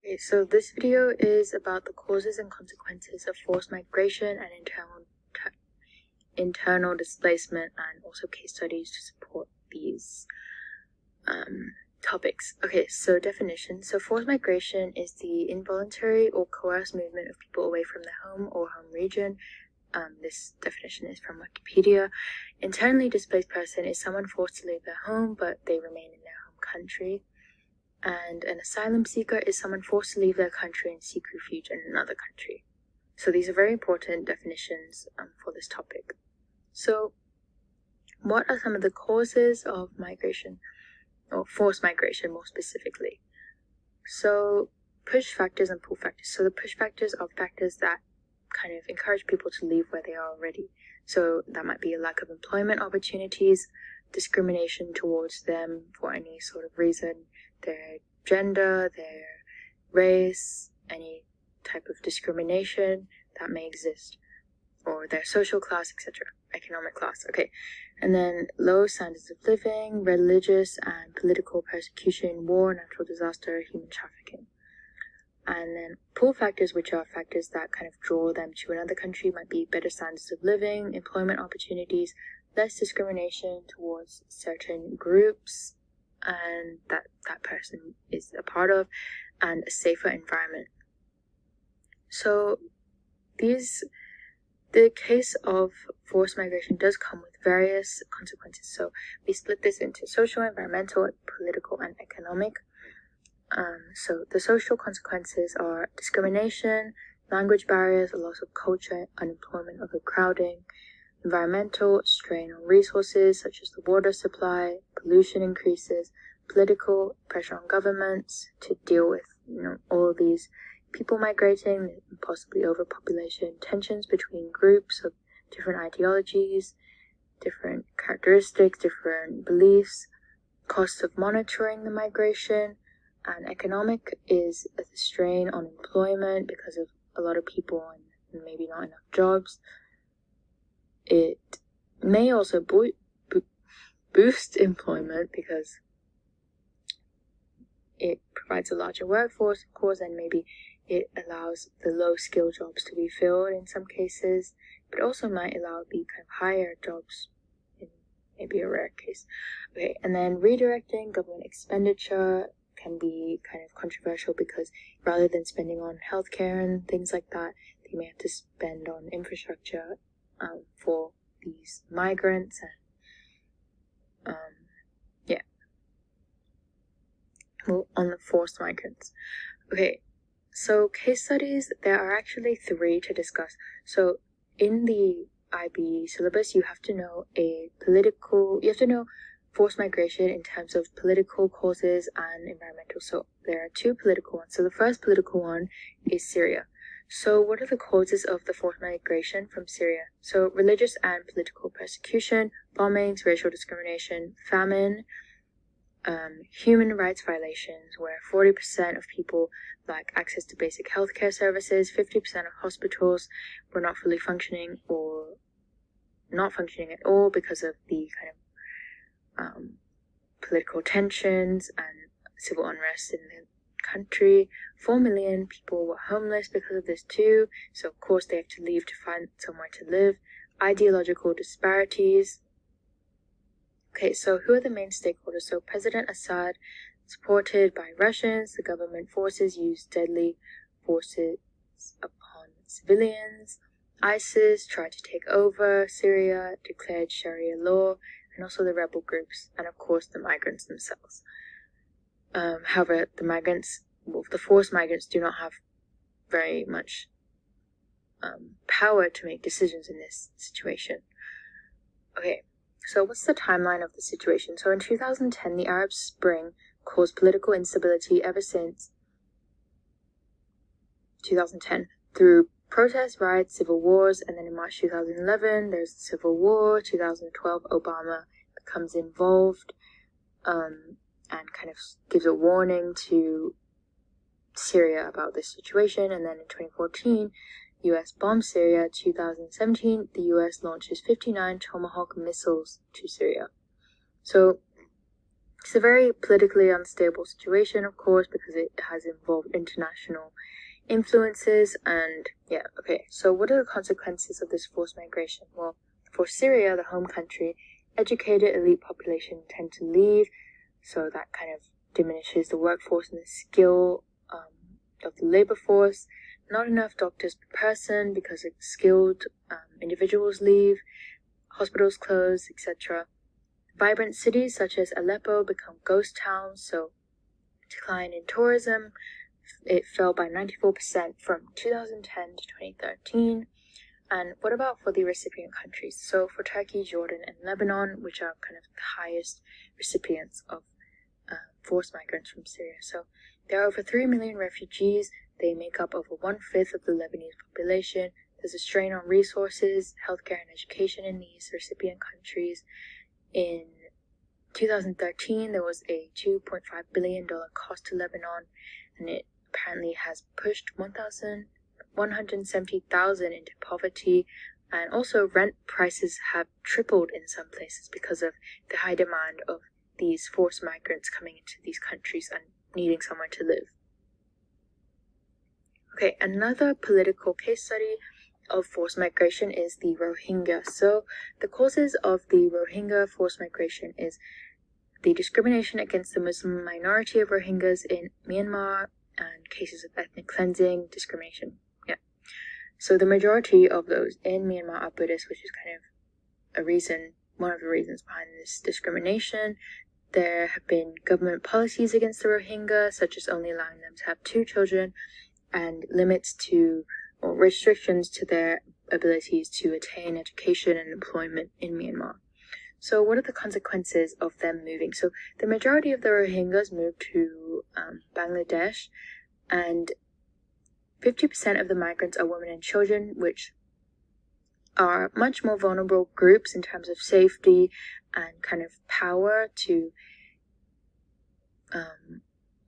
Okay, so this video is about the causes and consequences of forced migration and internal displacement, and also case studies to support these topics. Okay, so definition. So forced migration is the involuntary or coerced movement of people away from their home or home region. This definition is from Wikipedia. Internally displaced person is someone forced to leave their home, but they remain in their home country. And an asylum seeker is someone forced to leave their country and seek refuge in another country. So these are very important definitions for this topic. So what are some of the causes of migration, or forced migration more specifically? So push factors and pull factors. So the push factors are factors that kind of encourage people to leave where they are already. So that might be a lack of employment opportunities, discrimination towards them for any sort of reason, their gender, their race, any type of discrimination that may exist, or their social class, etc., economic class. Okay, and then low standards of living, religious and political persecution, war, natural disaster, human trafficking. And then pull factors, which are factors that kind of draw them to another country, might be better standards of living, employment opportunities, less discrimination towards certain groups and that person is a part of, and a safer environment. So the case of forced migration does come with various consequences. So we split this into social, environmental, political, and economic. So the social consequences are discrimination, language barriers, a loss of culture, unemployment, overcrowding. Environmental, strain on resources such as the water supply, pollution increases, political, pressure on governments to deal with, all of these people migrating, possibly overpopulation, tensions between groups of different ideologies, different characteristics, different beliefs, costs of monitoring the migration, and economic is a strain on employment because of a lot of people and maybe not enough jobs. It may also boost employment because it provides a larger workforce, of course, and maybe it allows the low-skill jobs to be filled in some cases, but also might allow the kind of higher jobs in maybe a rare case. Okay, and then redirecting government expenditure can be kind of controversial because rather than spending on healthcare and things like that, they may have to spend on infrastructure for these migrants and on the forced migrants. Okay, so case studies, there are actually 3 to discuss. So in the IB syllabus, you have to know forced migration in terms of political causes and environmental. So there are 2 political ones. So the first political one is Syria. So what are the causes of the forced migration from Syria? So religious and political persecution, bombings, racial discrimination, famine, human rights violations, where 40% of people lack access to basic healthcare services, 50% of hospitals were not fully functioning or not functioning at all because of the kind of political tensions and civil unrest in the country. 4 million people were homeless because of this too, so of course they have to leave to find somewhere to live. Ideological disparities. Okay, so who are the main stakeholders? So President Assad, supported by Russians, the government forces used deadly forces upon civilians. ISIS tried to take over Syria, declared Sharia law, and also the rebel groups, and of course the migrants themselves. However, the forced migrants do not have very much power to make decisions in this situation. Okay, so what's the timeline of the situation? So in 2010, the Arab Spring caused political instability ever since 2010 through protests, riots, civil wars, and then in March 2011, there's the civil war. 2012, Obama becomes involved and kind of gives a warning to Syria about this situation, and then in 2014, U.S. bombs Syria. 2017, the U.S. launches 59 Tomahawk missiles to Syria. So It's a very politically unstable situation, of course, because it has involved international influences. And yeah, okay, so what are the consequences of this forced migration? Well, for Syria, the home country, educated elite population tend to leave, so that kind of diminishes the workforce and the skill of the labor force. Not enough doctors per person because skilled individuals leave, hospitals close, etc. Vibrant cities such as Aleppo become ghost towns, so decline in tourism. It fell by 94% from 2010 to 2013. And what about for the recipient countries? So for Turkey, Jordan, and Lebanon, which are kind of the highest recipients of forced migrants from Syria. So there are over 3 million refugees. They make up over 1/5 of the Lebanese population. There's a strain on resources, healthcare, and education in these recipient countries. In 2013, there was a $2.5 billion cost to Lebanon, and it apparently has pushed 170,000 into poverty, and also rent prices have tripled in some places because of the high demand of these forced migrants coming into these countries and needing somewhere to live. Okay, another political case study of forced migration is the Rohingya. So the causes of the Rohingya forced migration is the discrimination against the Muslim minority of Rohingyas in Myanmar and cases of ethnic cleansing, discrimination. Yeah. So the majority of those in Myanmar are Buddhists, which is kind of one of the reasons behind this discrimination. There have been government policies against the Rohingya, such as only allowing them to have 2 children and limits to or restrictions to their abilities to attain education and employment in Myanmar. So what are the consequences of them moving? So the majority of the Rohingyas moved to Bangladesh, and 50% of the migrants are women and children, which are much more vulnerable groups in terms of safety and kind of power to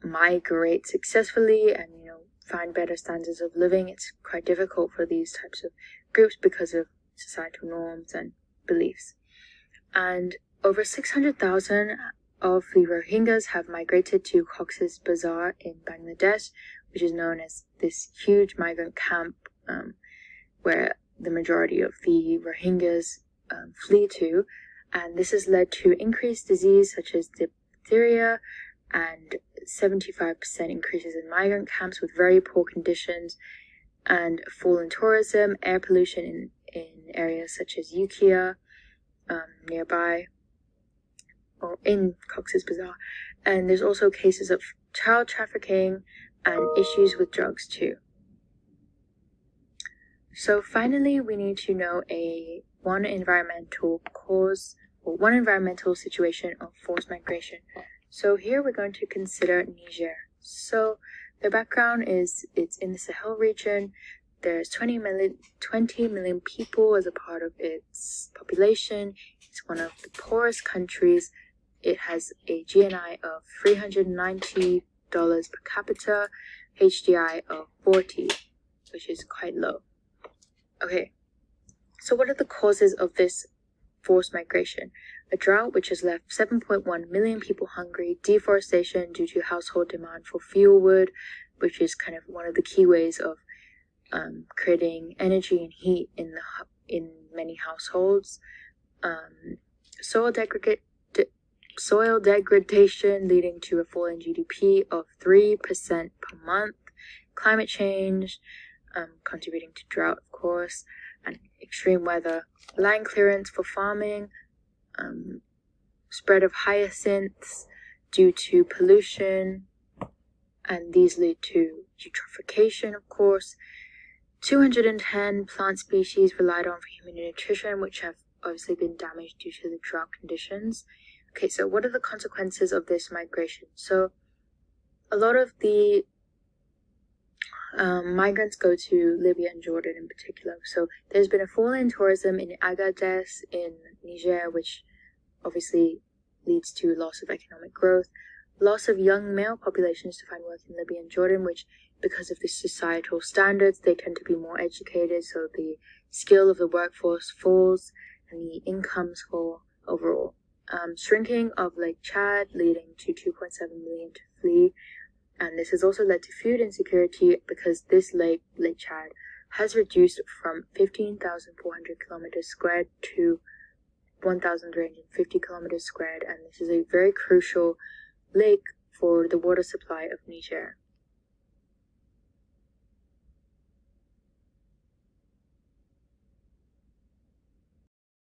migrate successfully and, find better standards of living. It's quite difficult for these types of groups because of societal norms and beliefs. And over 600,000 of the Rohingyas have migrated to Cox's Bazar in Bangladesh, which is known as this huge migrant camp where the majority of the Rohingyas flee to. And this has led to increased disease such as diphtheria and 75% increases in migrant camps with very poor conditions, and fall in tourism, air pollution in areas such as Ukiah, nearby, or in Cox's Bazar. And there's also cases of child trafficking and issues with drugs too. So finally, we need to know one environmental situation of forced migration. So here we're going to consider Niger. So the background is it's in the Sahel region. There's 20 million people as a part of its population. It's one of the poorest countries. It has a GNI of $390 per capita, HDI of 40, which is quite low. Okay, so what are the causes of this forced migration? A drought which has left 7.1 million people hungry, deforestation due to household demand for fuel wood, which is kind of one of the key ways of creating energy and heat in many households, soil degradation leading to a fall in GDP of 3% per month, climate change contributing to drought, of course, and extreme weather, land clearance for farming, spread of hyacinths due to pollution, and these lead to eutrophication, of course. 210 plant species relied on for human nutrition, which have obviously been damaged due to the drought conditions. Okay, so what are the consequences of this migration? So a lot of the migrants go to Libya and Jordan in particular. So there's been a fall in tourism in Agadez in Niger, which obviously leads to loss of economic growth, loss of young male populations to find work in Libya and Jordan, which because of the societal standards, they tend to be more educated, so the skill of the workforce falls and the incomes fall overall. shrinking of Lake Chad, leading to 2.7 million to flee. And this has also led to food insecurity because this lake, Lake Chad, has reduced from 15,400 kilometers squared to 1,350 kilometers squared, and this is a very crucial lake for the water supply of Niger.